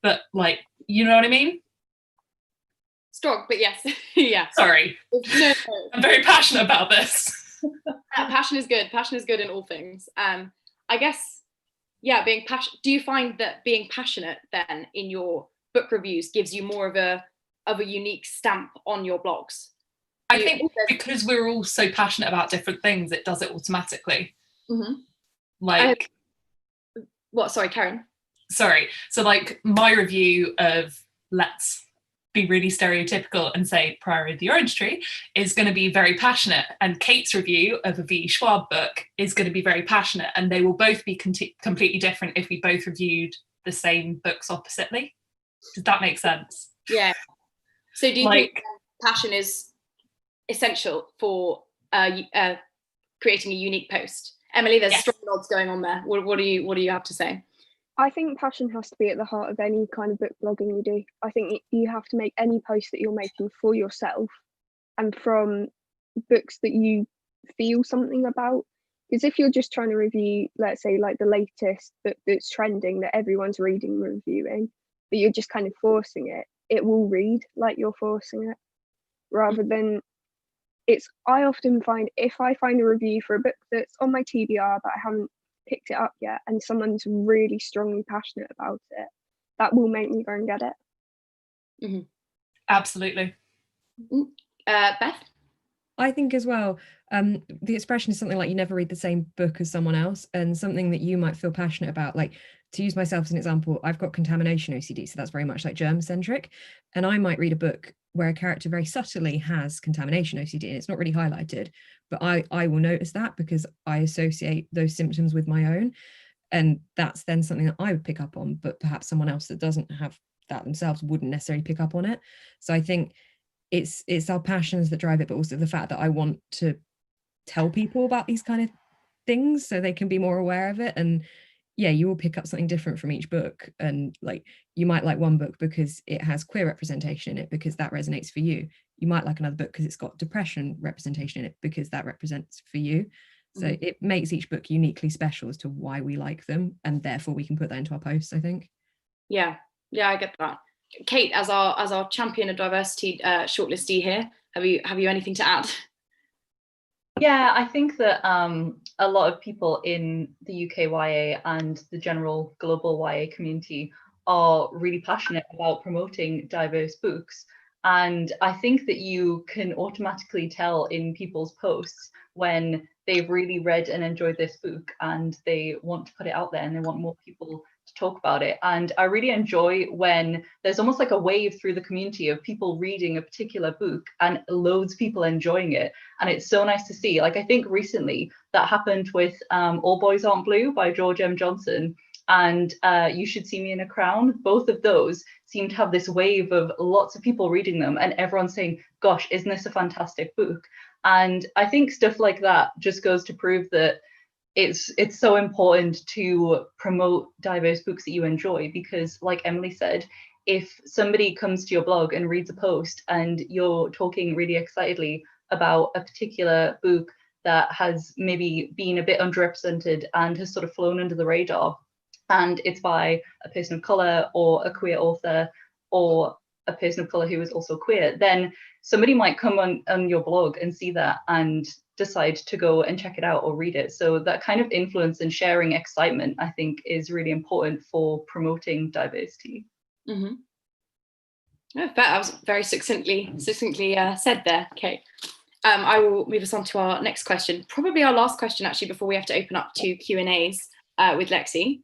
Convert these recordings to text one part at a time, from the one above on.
but like, you know what I mean? Strong, but yes. Yeah. Sorry. No. I'm very passionate about this. Passion is good. Passion is good in all things. I guess, yeah, being passionate. Do you find that being passionate then in your book reviews gives you more of a unique stamp on your blogs? I think because we're all so passionate about different things, it does it automatically. Mm-hmm. Like, what? Sorry, Karen. Sorry. So like my review of, let's be really stereotypical and say Priory of the Orange Tree, is going to be very passionate, and Kate's review of a Schwab book is going to be very passionate, and they will both be completely different if we both reviewed the same books oppositely. Does that make sense? Yeah. So do you think passion is essential for creating a unique post? Emily, there's strong nods going on there. What do you have to say? I think passion has to be at the heart of any kind of book blogging you do. I think you have to make any post that you're making for yourself and from books that you feel something about. Because if you're just trying to review, let's say, like the latest book that's trending that everyone's reading and reviewing, but you're just kind of forcing it, it will read like you're forcing it. Rather than I often find if I find a review for a book that's on my TBR but I haven't picked it up yet and someone's really strongly passionate about it, that will make me go and get it. Mm-hmm. Absolutely. Beth? I think as well, the expression is something like you never read the same book as someone else, and something that you might feel passionate about. Like, to use myself as an example, I've got contamination OCD, so that's very much like germ-centric, and I might read a book where a character very subtly has contamination OCD and it's not really highlighted, but I will notice that because I associate those symptoms with my own, and that's then something that I would pick up on, but perhaps someone else that doesn't have that themselves wouldn't necessarily pick up on it. So I think it's our passions that drive it, but also the fact that I want to tell people about these kind of things so they can be more aware of it. And yeah, you will pick up something different from each book, and like you might like one book because it has queer representation in it because that resonates for you. You might like another book because it's got depression representation in it because that represents for you. So it makes each book uniquely special as to why we like them, and therefore we can put that into our posts, I think. Yeah, I get that. Kate, as our champion of diversity shortlistee here, have you anything to add? Yeah, I think that a lot of people in the UKYA and the general global YA community are really passionate about promoting diverse books. And I think that you can automatically tell in people's posts when they've really read and enjoyed this book and they want to put it out there and they want more people to talk about it. And I really enjoy when there's almost like a wave through the community of people reading a particular book and loads of people enjoying it. And it's so nice to see. Like, I think recently that happened with All Boys Aren't Blue by George M. Johnson and You Should See Me in a Crown. Both of those seem to have this wave of lots of people reading them and everyone saying, gosh, isn't this a fantastic book? And I think stuff like that just goes to prove that it's so important to promote diverse books that you enjoy, because like Emily said, if somebody comes to your blog and reads a post and you're talking really excitedly about a particular book that has maybe been a bit underrepresented and has sort of flown under the radar, and it's by a person of colour or a queer author or a person of colour who is also queer, then somebody might come on your blog and see that and decide to go and check it out or read it. So that kind of influence and sharing excitement, I think, is really important for promoting diversity. Mm-hmm. That was very succinctly said there, Kate. I will move us on to our next question, probably our last question actually before we have to open up to Q&As with Lexi.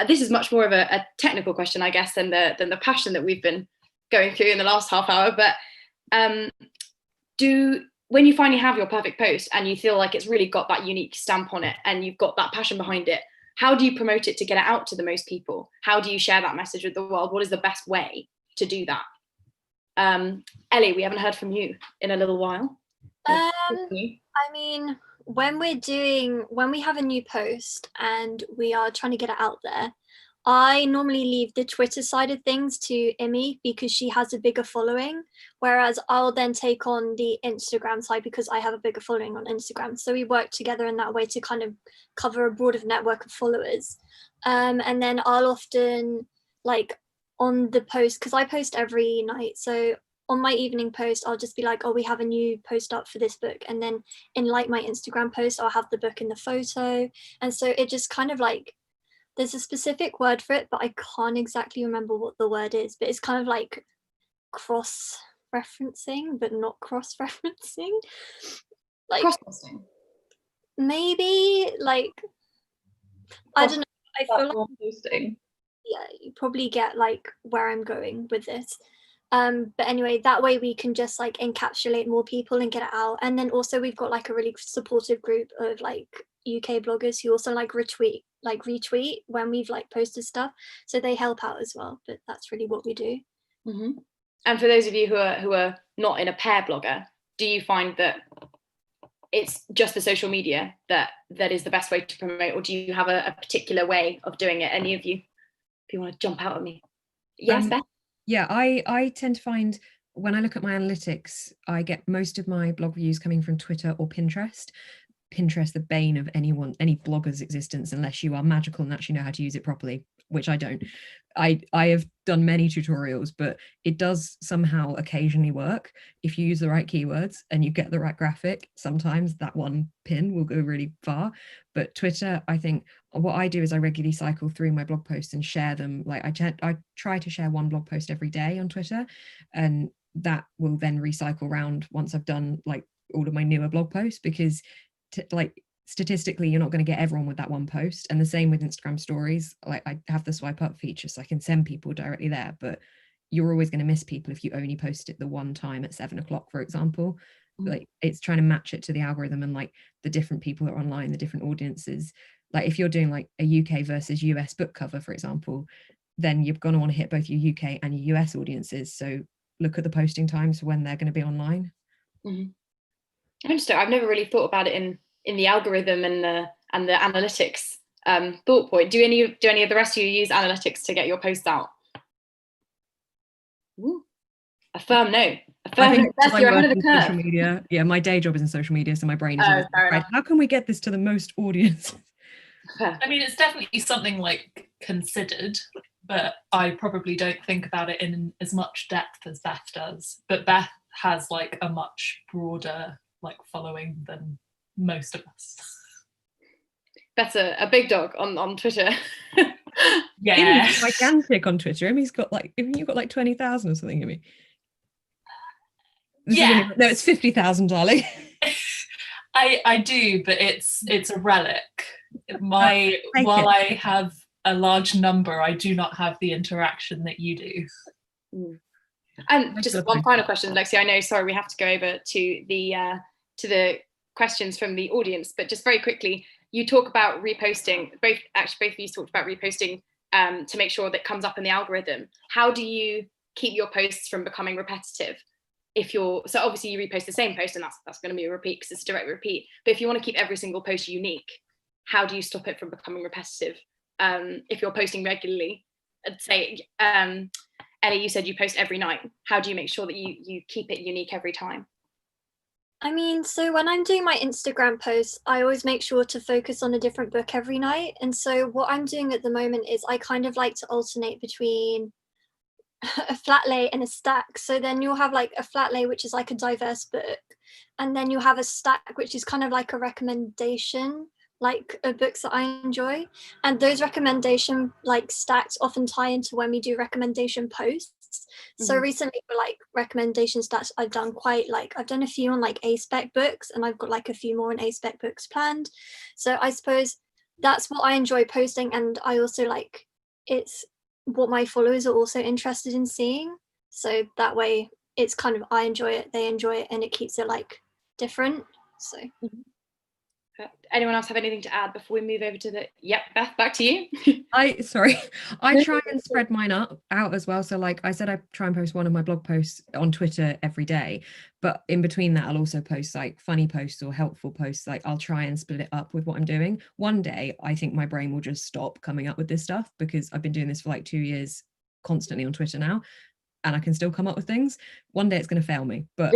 This is much more of a technical question, I guess, than the passion that we've been going through in the last half hour. But when you finally have your perfect post and you feel like it's really got that unique stamp on it and you've got that passion behind it, how do you promote it to get it out to the most people? How do you share that message with the world? What is the best way to do that? Ellie, we haven't heard from you in a little while. I mean, when we have a new post and we are trying to get it out there, I normally leave the Twitter side of things to Imi because she has a bigger following, whereas I'll then take on the Instagram side because I have a bigger following on Instagram. So we work together in that way to kind of cover a broader network of followers. And then I'll often, like, on the post, because I post every night, so on my evening post I'll just be like, oh, we have a new post up for this book, and then in like my Instagram post I'll have the book in the photo, and so it just kind of like, there's a specific word for it but I can't exactly remember what the word is, but it's kind of like cross-referencing but not cross-referencing, like Cross-posting. maybe, like, I don't know, I feel like posting. yeah, you probably get like where I'm going with this. But anyway, that way we can just like encapsulate more people and get it out. And then also we've got like a really supportive group of like UK bloggers who also like retweet when we've like posted stuff. So they help out as well. But that's really what we do. Mm-hmm. And for those of you who are not in a pair blogger, do you find that it's just the social media that is the best way to promote, or do you have a particular way of doing it? Any of you, if you want to jump out at me? Yes, Beth? Yeah, I tend to find when I look at my analytics, I get most of my blog views coming from Twitter or Pinterest. Pinterest, the bane of any blogger's existence, unless you are magical and actually know how to use it properly, which I don't. I have done many tutorials, but it does somehow occasionally work if you use the right keywords and you get the right graphic. Sometimes that one pin will go really far. But Twitter, I think what I do is I regularly cycle through my blog posts and share them. Like I try to share one blog post every day on Twitter, and that will then recycle around once I've done like all of my newer blog posts, because like statistically you're not going to get everyone with that one post. And the same with Instagram stories. Like I have the swipe up feature so I can send people directly there, but you're always going to miss people if you only post it the one time at 7 o'clock, for example. Like it's trying to match it to the algorithm and like the different people that are online, the different audiences. Like if you're doing like a UK versus US book cover, for example, then you're going to want to hit both your UK and your US audiences. So look at the posting times for when they're going to be online. Interesting. I've never really thought about it in the algorithm and the analytics thought point. Do any of the rest of you use analytics to get your posts out? Ooh, a firm no. Beth, you're ahead of the curve. Social media. Yeah, my day job is in social media, so my brain is always right. How can we get this to the most audience? I mean, it's definitely something like considered, but I probably don't think about it in as much depth as Beth does. But Beth has like a much broader like following than most of us. Beth's a big dog on Twitter. Yeah, Imi's gigantic on Twitter. Imi's got like, you've got like 20,000 or something, Imi. Yeah. No, it's 50,000, darling. I do, but it's a relic. While I have a large number, I do not have the interaction that you do. And just one final question, Lexi. I know, sorry, we have to go over to the questions from the audience, but just very quickly, you talk about reposting. Both of you talked about reposting to make sure that it comes up in the algorithm. How do you keep your posts from becoming repetitive? So obviously you repost the same post, and that's going to be a repeat because it's a direct repeat. But if you want to keep every single post unique, how do you stop it from becoming repetitive? If you're posting regularly, I'd say, Ellie, you said you post every night. How do you make sure that you keep it unique every time? I mean, so when I'm doing my Instagram posts, I always make sure to focus on a different book every night. And so what I'm doing at the moment is I kind of like to alternate between a flat lay and a stack. So then you'll have like a flat lay, which is like a diverse book. And then you'll have a stack, which is kind of like a recommendation, like books that I enjoy. And those recommendation like stacks often tie into when we do recommendation posts. So recently for like recommendation stats, I've done a few on like A-spec books, and I've got like a few more on A-spec books planned. So I suppose that's what I enjoy posting, and I also like it's what my followers are also interested in seeing. So that way it's kind of, I enjoy it, they enjoy it, and it keeps it like different. So anyone else have anything to add before we move over to Beth, back to you. I try and spread mine out as well. So like I said, I try and post one of my blog posts on Twitter every day, but in between that I'll also post like funny posts or helpful posts. Like I'll try and split it up with what I'm doing. One day I think my brain will just stop coming up with this stuff, because I've been doing this for like 2 years constantly on Twitter now, and I can still come up with things. One day it's going to fail me, but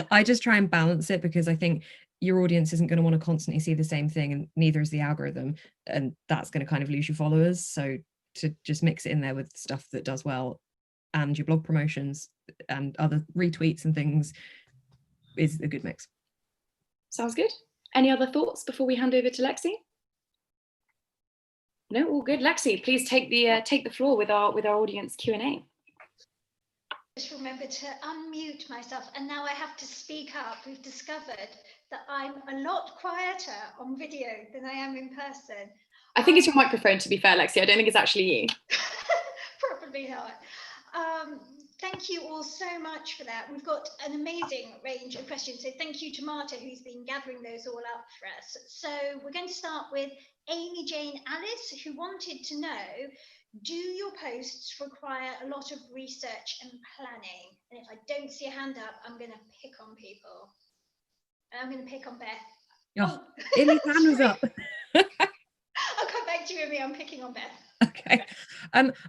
I just try and balance it, because I think your audience isn't going to want to constantly see the same thing, and neither is the algorithm, and that's going to kind of lose your followers. So to just mix it in there with stuff that does well, and your blog promotions and other retweets and things is a good mix. Sounds good. Any other thoughts before we hand over to Lexi? No, all good. Lexi, please take the floor with our audience Q&A. Just remember to unmute myself, and now I have to speak up. We've discovered that I'm a lot quieter on video than I am in person. I think it's your microphone, to be fair, Lexi. I don't think it's actually you. Probably not. Thank you all so much for that. We've got an amazing range of questions. So thank you to Marta, who's been gathering those all up for us. So we're going to start with Amy Jane Alice, who wanted to know, do your posts require a lot of research and planning? And if I don't see a hand up, I'm going to pick on people. And I'm going to pick on Beth. Oh, Emi's hand was up. I'll come back to you, Imi. I'm picking on Beth. Okay.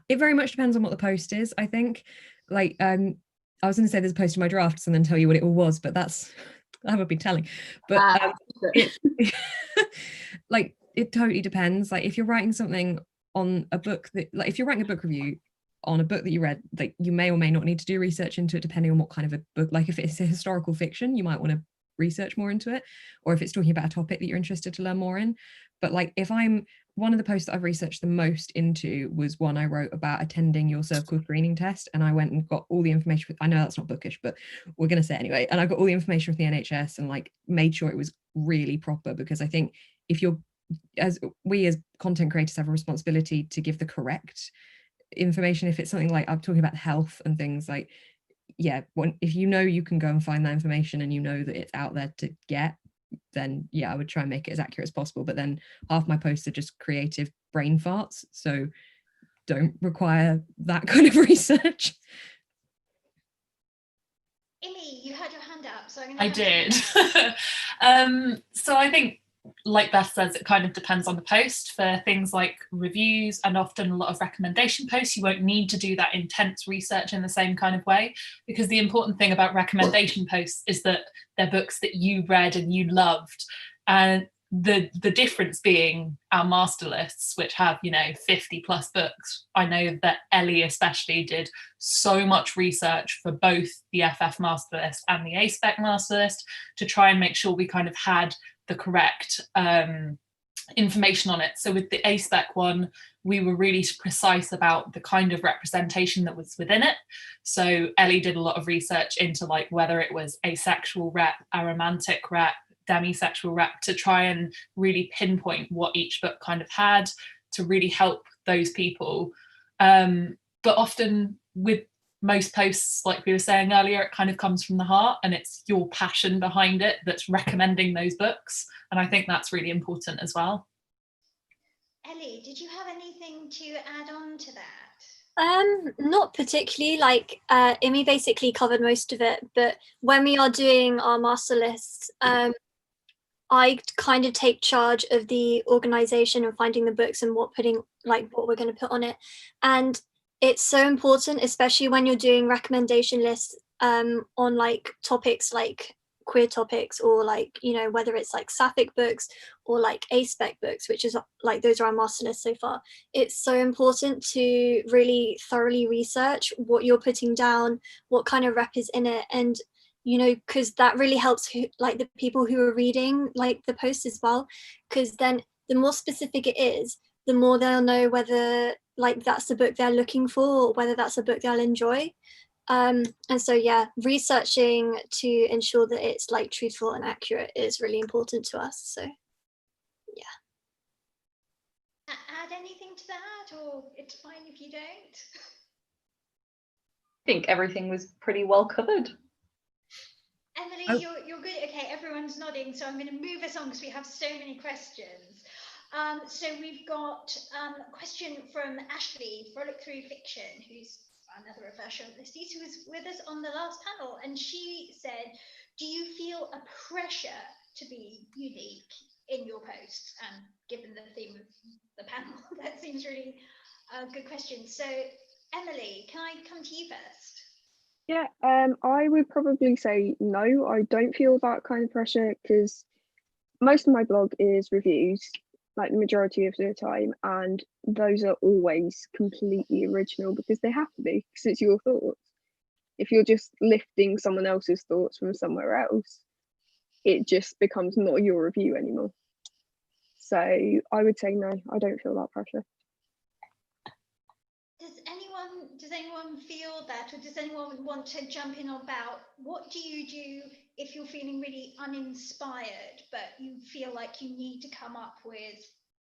It very much depends on what the post is, I think. Like, I was going to say there's a post in my drafts and then tell you what it all was, but that would be telling. But like, it totally depends. Like, if you're writing something on a book that, like, if you're writing a book review on a book that you read, like, you may or may not need to do research into it, depending on what kind of a book. Like, if it's a historical fiction, you might want to research more into it, or if it's talking about a topic that you're interested to learn more in. But like, if I'm one of the posts that I've researched the most into was one I wrote about attending your cervical screening test, and I went and got all the information. I know that's not bookish, but we're going to say it anyway. And I got all the information from the NHS and like made sure it was really proper, because I think if you're, as content creators have a responsibility to give the correct information. If it's something like I'm talking about health and things, like, yeah, if you know you can go and find that information and you know that it's out there to get, then yeah, I would try and make it as accurate as possible. But then half my posts are just creative brain farts, so don't require that kind of research. Imi, you had your hand up, so I did. So I think, like Beth says, it kind of depends on the post. For things like reviews and often a lot of recommendation posts, you won't need to do that intense research in the same kind of way, because the important thing about recommendation posts is that they're books that you read and you loved. And the difference being our master lists, which have, 50 plus books. I know that Ellie especially did so much research for both the FF master list and the A-Spec master list to try and make sure we kind of had the correct information on it. So with the A-Spec one, we were really precise about the kind of representation that was within it. So Ellie did a lot of research into like whether it was asexual rep, aromantic rep, demisexual rep, to try and really pinpoint what each book kind of had to really help those people. But often with most posts, like we were saying earlier, it kind of comes from the heart and it's your passion behind it that's recommending those books. And I think that's really important as well. Ellie, did you have anything to add on to that? Not particularly. Like Imi basically covered most of it, but when we are doing our master lists, I kind of take charge of the organization and finding the books and what we're going to put on it. And it's so important, especially when you're doing recommendation lists on like topics like queer topics, or like, whether it's like sapphic books or like A-Spec books, which is like, those are our master lists so far. It's so important to really thoroughly research what you're putting down, what kind of rep is in it, and because that really helps like the people who are reading like the post as well, because then the more specific it is, the more they'll know whether like that's the book they're looking for or whether that's a book they'll enjoy. And so yeah, researching to ensure that it's like truthful and accurate is really important to us. So yeah. Add anything to that, or it's fine if you don't? I think everything was pretty well covered. Emily, you're good. Okay, everyone's nodding, so I'm going to move us on because we have so many questions. So we've got a question from Ashley, Frolic Through Fiction, who's another of our shortlistees, who was with us on the last panel, and she said, do you feel a pressure to be unique in your posts? And given the theme of the panel, that seems really a good question. So Emily, can I come to you first? Yeah, I would probably say no, I don't feel that kind of pressure, because most of my blog is reviews. like the majority of the time, and those are always completely original because they have to be, because it's your thoughts. If you're just lifting someone else's thoughts from somewhere else, it just becomes not your review anymore. So I would say no, I don't feel that pressure. Does anyone feel that, or does anyone want to jump in about what do you do if you're feeling really uninspired, but you feel like you need to come up with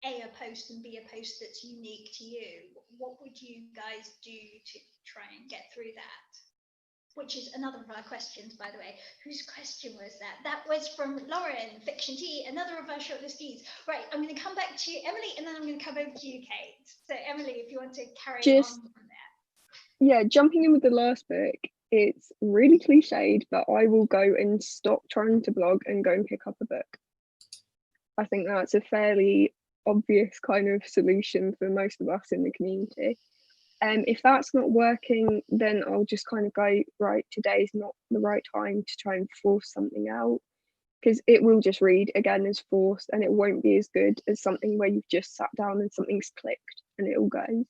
a post and B, a post that's unique to you? What would you guys do to try and get through that? Which is another of our questions, by the way. Whose question was that? That was from Lauren, Fiction Tea, another of our shortlistees. Right, I'm going to come back to you, Emily, and then I'm going to come over to you, Kate. So, Emily, if you want to carry on from there. Yeah, jumping in with the last book, it's really cliched, but I will go and stop trying to blog and go and pick up a book. I think that's a fairly obvious kind of solution for most of us in the community. If that's not working, then I'll just kind of go, right, today's not the right time to try and force something out, because it will just read again as forced, and it won't be as good as something where you've just sat down and something's clicked and it all goes.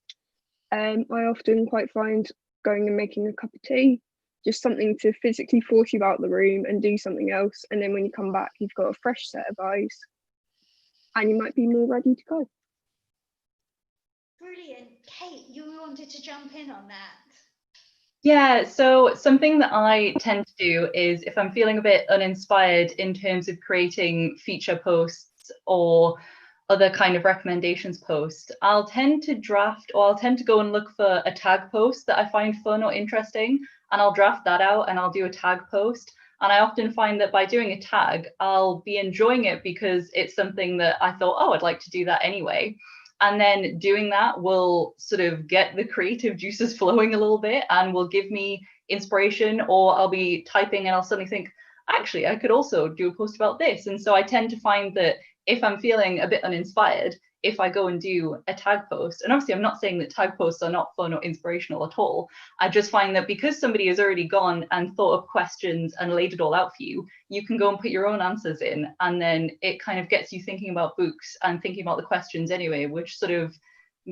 I often quite find going and making a cup of tea, just something to physically force you out of the room and do something else, and then when you come back, you've got a fresh set of eyes and you might be more ready to go. Brilliant. Kate, you wanted to jump in on that. Yeah, so something that I tend to do is if I'm feeling a bit uninspired in terms of creating feature posts or other kind of recommendations posts, I'll tend to draft, or I'll tend to go and look for a tag post that I find fun or interesting, and I'll draft that out and I'll do a tag post. And I often find that by doing a tag, I'll be enjoying it because it's something that I thought, oh, I'd like to do that anyway. And then doing that will sort of get the creative juices flowing a little bit and will give me inspiration, or I'll be typing and I'll suddenly think, actually, I could also do a post about this. And so I tend to find that if I'm feeling a bit uninspired, if I go and do a tag post, and obviously I'm not saying that tag posts are not fun or inspirational at all, I just find that because somebody has already gone and thought of questions and laid it all out for you, you can go and put your own answers in, and then it kind of gets you thinking about books and thinking about the questions anyway, which sort of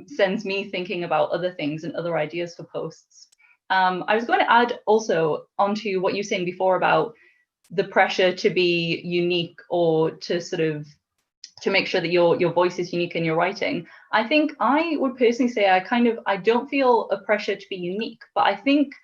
sends me thinking about other things and other ideas for posts. I was going to add also onto what you were saying before about the pressure to be unique or to sort of to make sure that your voice is unique in your writing. I think I would personally say I don't feel a pressure to be unique, but I think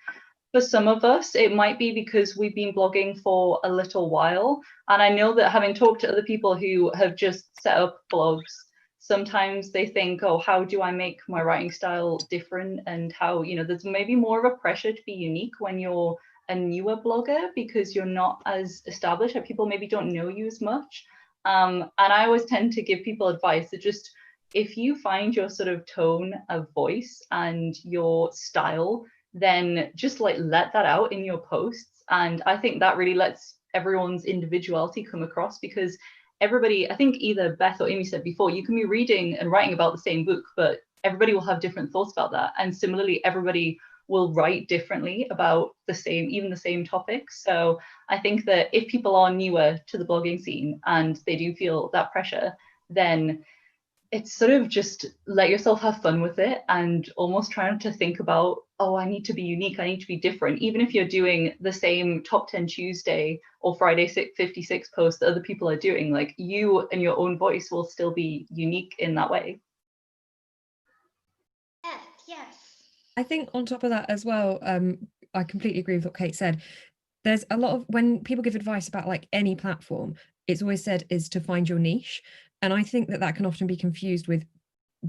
for some of us, it might be because we've been blogging for a little while. And I know that having talked to other people who have just set up blogs, sometimes they think, oh, how do I make my writing style different? And how, there's maybe more of a pressure to be unique when you're a newer blogger because you're not as established, and people maybe don't know you as much. And I always tend to give people advice that just, if you find your sort of tone of voice and your style, then just let that out in your posts. And I think that really lets everyone's individuality come across, because everybody, I think either Beth or Imi said before, you can be reading and writing about the same book, but everybody will have different thoughts about that. And similarly, everybody will write differently about even the same topics. So I think that if people are newer to the blogging scene and they do feel that pressure, then it's sort of just let yourself have fun with it and almost trying to think about, oh, I need to be unique, I need to be different. Even if you're doing the same top 10 Tuesday or Friday 56 posts that other people are doing, like, you and your own voice will still be unique in that way. Yes. I think on top of that as well, I completely agree with what Kate said. There's a lot of, when people give advice about like any platform, it's always said is to find your niche. And I think that can often be confused with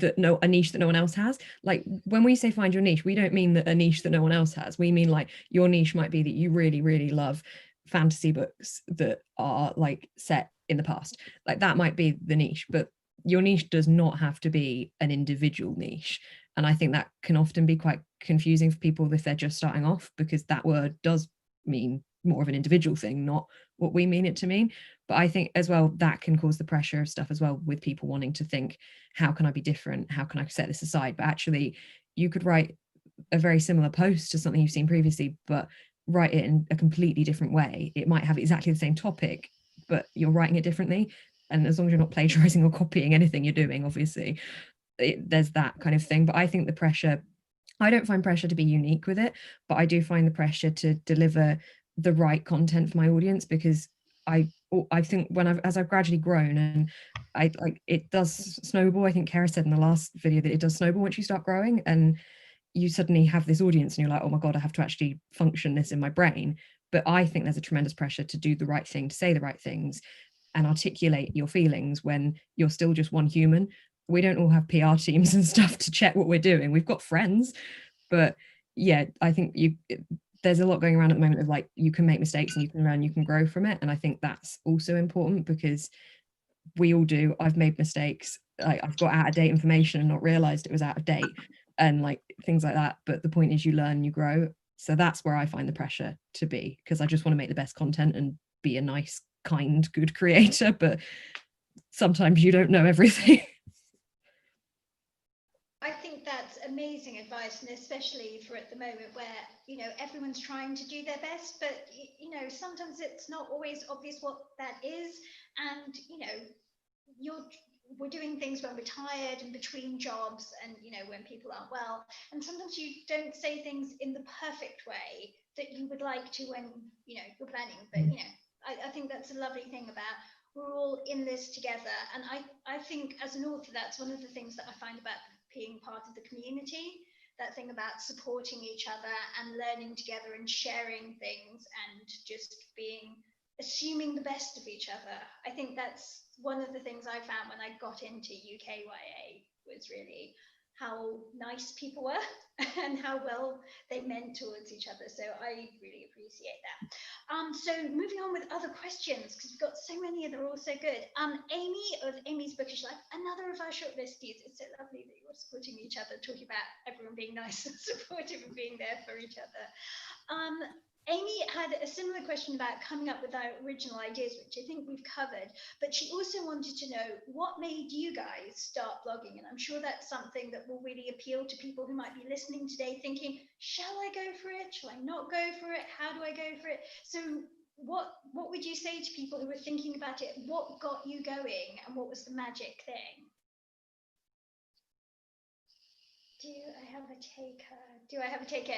a niche that no one else has. Like when we say find your niche, we don't mean that a niche that no one else has. We mean like your niche might be that you really, really love fantasy books that are like set in the past. Like that might be the niche, but your niche does not have to be an individual niche. And I think that can often be quite confusing for people if they're just starting off, because that word does mean more of an individual thing, not what we mean it to mean. But I think as well, that can cause the pressure of stuff as well, with people wanting to think, how can I be different? How can I set this aside? But actually, you could write a very similar post to something you've seen previously, but write it in a completely different way. It might have exactly the same topic, but you're writing it differently. And as long as you're not plagiarizing or copying anything you're doing, obviously, there's that kind of thing. But I think the pressure, I don't find pressure to be unique with it, but I do find the pressure to deliver the right content for my audience, because I think as I've gradually grown, and I like, it does snowball. I think Kara said in the last video that it does snowball once you start growing, and you suddenly have this audience and you're like, oh my God, I have to actually function this in my brain. But I think there's a tremendous pressure to do the right thing, to say the right things and articulate your feelings when you're still just one human. We don't all have PR teams and stuff to check what we're doing. We've got friends, but yeah, I think there's a lot going around at the moment of like, you can make mistakes and you can learn, you can grow from it. And I think that's also important, because we all do. I've made mistakes. I've got out of date information and not realized it was out of date, and like things like that. But the point is, you learn, you grow. So that's where I find the pressure to be, because I just want to make the best content and be a nice, kind, good creator. But sometimes you don't know everything. I think that's amazing advice, and especially for at the moment where, you know, everyone's trying to do their best, but you know, sometimes it's not always obvious what that is. And you know, we're doing things when we're tired and between jobs, and you know, when people aren't well, and sometimes you don't say things in the perfect way that you would like to when, you know, you're planning. But you know, I think that's a lovely thing about, we're all in this together. And I think as an author, that's one of the things that I find about being part of the community, that thing about supporting each other and learning together and sharing things and just assuming the best of each other. I think that's one of the things I found when I got into UKYA, was really how nice people were and how well they meant towards each other. So I really appreciate that. So moving on with other questions, because we've got so many and they're all so good. Amy of Amy's Bookish Life, another of our shortlistees. It's so lovely that you're supporting each other, talking about everyone being nice and supportive and being there for each other. Amy had a similar question about coming up with our original ideas, which I think we've covered, but she also wanted to know what made you guys start blogging. And I'm sure that's something that will really appeal to people who might be listening today thinking, shall I go for it? Shall I not go for it? How do I go for it? So what would you say to people who are thinking about it? What got you going and what was the magic thing? Do I have a taker?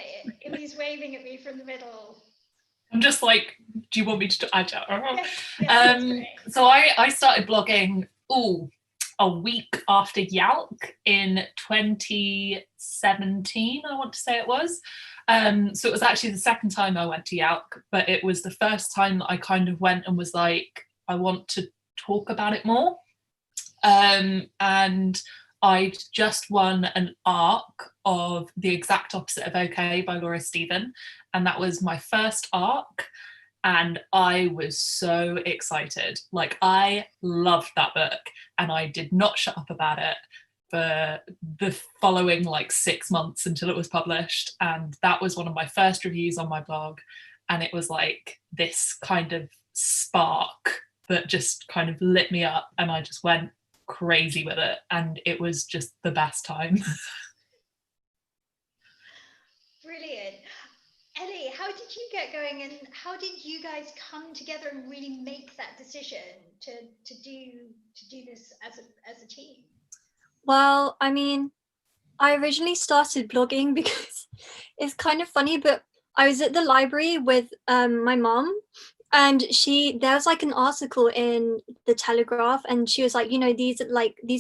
Emmy's waving at me from the middle. I'm just like, do you want me to add that? Yes, so I started blogging a week after YALC in 2017, I want to say it was. So it was actually the second time I went to YALC, but it was the first time that I kind of went and was like, I want to talk about it more. And I'd just won an arc of The Exact Opposite of OK by Laura Stephen, and that was my first arc, and I was so excited. Like, I loved that book, and I did not shut up about it for the following like 6 months until it was published, and that was one of my first reviews on my blog, and it was like this kind of spark that just kind of lit me up, and I just went crazy with it, and it was just the best time. Brilliant. Ellie, how did you get going, and how did you guys come together and really make that decision to do this as a team? Well, I mean, I originally started blogging because it's kind of funny, but I was at the library with my mom, and there was like an article in the Telegraph, and she was like, you know, these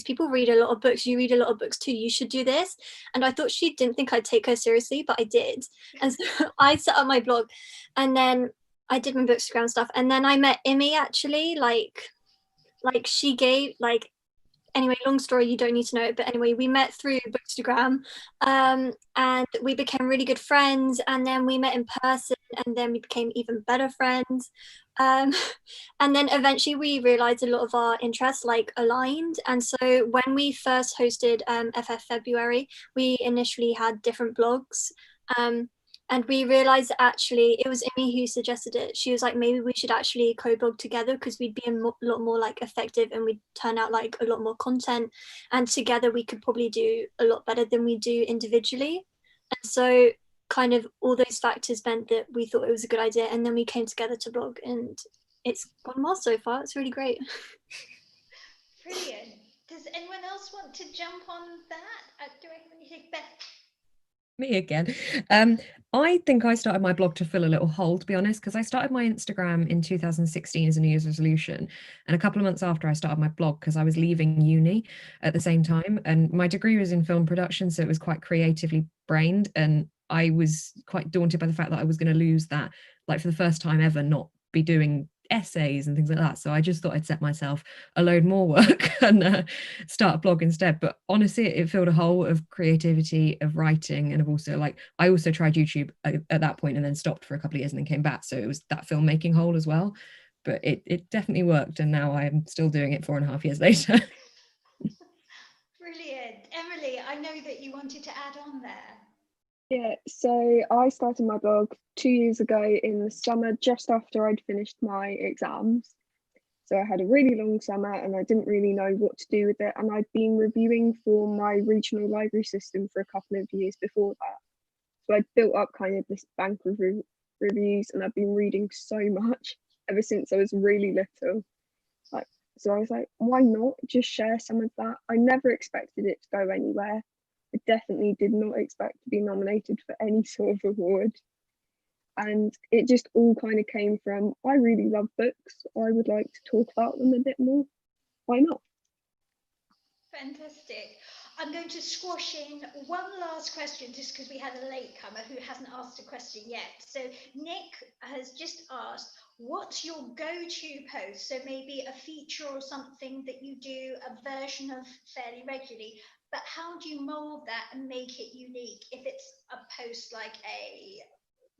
people read a lot of books, you read a lot of books too, you should do this. And I thought she didn't think I'd take her seriously, but I did. And so I set up my blog, and then I did my bookstagram stuff, and then I met Imi, actually, like she gave, like, anyway, long story, you don't need to know it, but anyway, we met through bookstagram, and we became really good friends, and then we met in person, and then we became even better friends, and then eventually we realized a lot of our interests like aligned. And so when we first hosted FF February, we initially had different blogs, and we realized actually it was Imi who suggested it. She was like, maybe we should actually co-blog together, because we'd be a lot more like effective, and we'd turn out like a lot more content, and together we could probably do a lot better than we do individually. And so kind of all those factors meant that we thought it was a good idea, and then we came together to blog, and it's gone well so far. It's really great. Brilliant. Does anyone else want to jump on that? Do I have anything, Beth? Me again. I think I started my blog to fill a little hole, to be honest, because I started my Instagram in 2016 as a New Year's resolution. And a couple of months after I started my blog, because I was leaving uni at the same time. And my degree was in film production, so it was quite creatively brained. And I was quite daunted by the fact that I was going to lose that, like for the first time ever, not be doing essays and things like that. So I just thought I'd set myself a load more work and start a blog instead. But honestly, it filled a hole of creativity, of writing, and of also, like, I also tried YouTube at that point and then stopped for a couple of years and then came back. So it was that filmmaking hole as well. But it definitely worked, and now I'm still doing it 4.5 years later. Brilliant. Emily, I know that you wanted to add on there. Yeah, so I started my blog 2 years ago in the summer, just after I'd finished my exams. So I had a really long summer and I didn't really know what to do with it. And I'd been reviewing for my regional library system for a couple of years before that. So I'd built up kind of this bank of reviews, and I've been reading so much ever since I was really little. So I was like, why not just share some of that? I never expected it to go anywhere. I definitely did not expect to be nominated for any sort of award. And it just all kind of came from, I really love books. I would like to talk about them a bit more. Why not? Fantastic. I'm going to squash in one last question just because we had a latecomer who hasn't asked a question yet. So Nick has just asked, what's your go-to post? So maybe a feature or something that you do a version of fairly regularly, but how do you mold that and make it unique? If it's a post like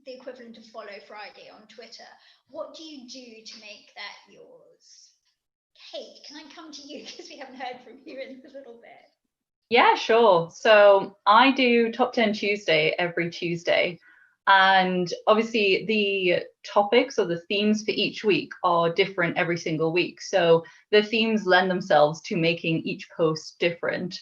the equivalent of Follow Friday on Twitter, what do you do to make that yours? Kate, can I come to you because we haven't heard from you in a little bit? Yeah, sure. So I do Top 10 Tuesday every Tuesday. And obviously the topics or the themes for each week are different every single week. So the themes lend themselves to making each post different.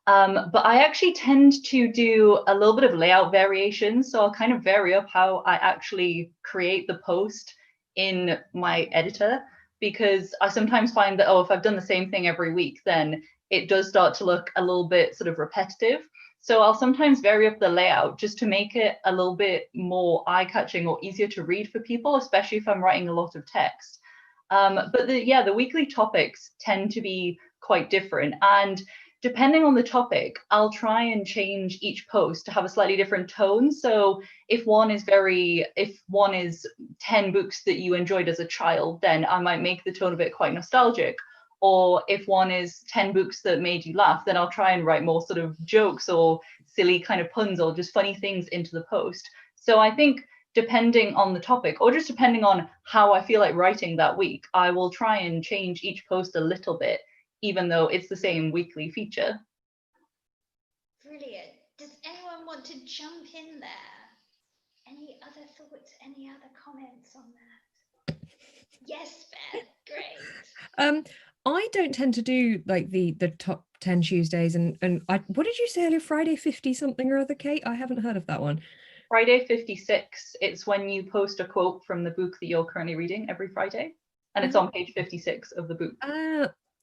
But I actually tend to do a little bit of layout variations. So I'll kind of vary up how I actually create the post in my editor, because I sometimes find that, oh, if I've done the same thing every week, then it does start to look a little bit sort of repetitive. So I'll sometimes vary up the layout just to make it a little bit more eye-catching or easier to read for people, especially if I'm writing a lot of text. But the weekly topics tend to be quite different. And depending on the topic, I'll try and change each post to have a slightly different tone. So if one is 10 books that you enjoyed as a child, then I might make the tone of it quite nostalgic. Or if one is 10 books that made you laugh, then I'll try and write more sort of jokes or silly kind of puns or just funny things into the post. So I think depending on the topic, or just depending on how I feel like writing that week, I will try and change each post a little bit, even though it's the same weekly feature. Brilliant. Does anyone want to jump in there? Any other thoughts, any other comments on that? Yes, Beth, great. I don't tend to do like the top 10 Tuesdays and what did you say earlier? Friday 50 something or other, Kate? I haven't heard of that one. Friday 56. It's when you post a quote from the book that you're currently reading every Friday, and it's on page 56 of the book.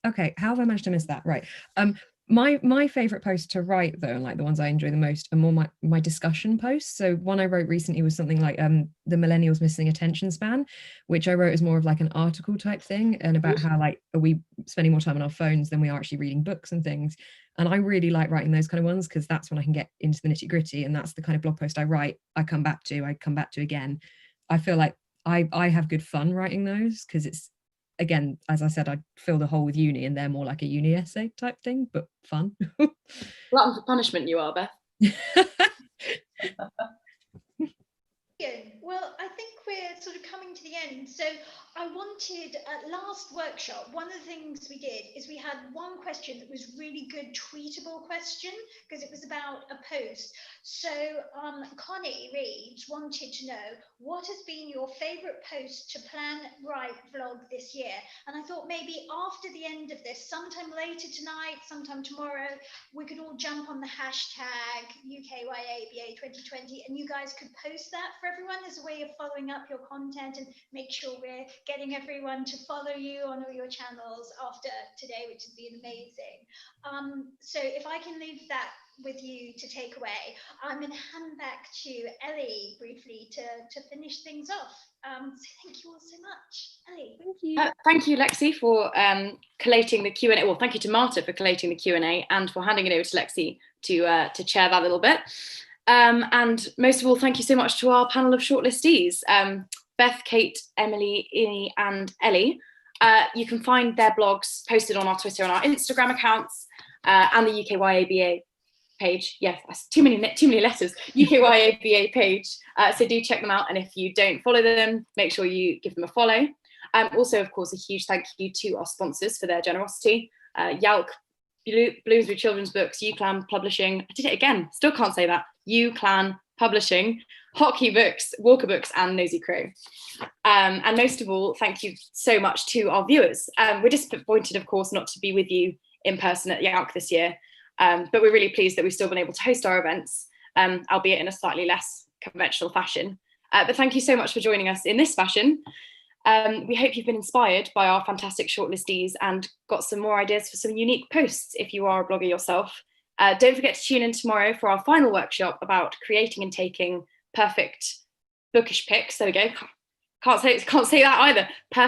Okay, how have I managed to miss that? Right. My favorite post to write, though, and like the ones I enjoy the most, are more my discussion posts. So one I wrote recently was something like the millennials missing attention span, which I wrote as more of like an article type thing, and about how like are we spending more time on our phones than we are actually reading books and things. And I really like writing those kind of ones because that's when I can get into the nitty gritty, and that's the kind of blog post I write. I come back to again. I feel like I have good fun writing those because it's, again, as I said, I filled a hole with uni, and they're more like a uni essay type thing, but fun. Glutton for punishment you are, Beth. Well, I think we're sort of coming to the end. So I wanted, at last workshop, one of the things we did is we had one question that was really good tweetable question because it was about a post. So Connie Reeves wanted to know, what has been your favourite post to plan, write, vlog this year? And I thought maybe after the end of this, sometime later tonight, sometime tomorrow, we could all jump on the hashtag UKYABA 2020 and you guys could post that for everyone as a way of following up your content and make sure we're getting everyone everyone to follow you on all your channels after today, which has been amazing. So if I can leave that with you to take away, I'm going to hand back to Ellie briefly to finish things off. So thank you all so much. Ellie. Thank you. Thank you, Lexi, for collating the Q&A. Well, thank you to Marta for collating the Q&A and for handing it over to Lexi to chair that little bit. And most of all, thank you so much to our panel of shortlistees, Beth, Kate, Emily, Imi and Ellie. You can find their blogs posted on our Twitter and our Instagram accounts and the UKYABA page. Yes, that's too many letters. UKYABA page. So do check them out. And if you don't follow them, make sure you give them a follow. Also, of course, a huge thank you to our sponsors for their generosity. YALC, Bloomsbury Children's Books, UCLan Publishing. I did it again, still can't say that. UCLan Publishing, Hockey Books, Walker Books, and Nosy Crow. And most of all, thank you so much to our viewers. We're disappointed, of course, not to be with you in person at YALC this year, but we're really pleased that we've still been able to host our events, albeit in a slightly less conventional fashion. But thank you so much for joining us in this fashion. We hope you've been inspired by our fantastic shortlistees and got some more ideas for some unique posts if you are a blogger yourself. Don't forget to tune in tomorrow for our final workshop about creating and taking perfect bookish pics. There we go. Can't say that either. Perfect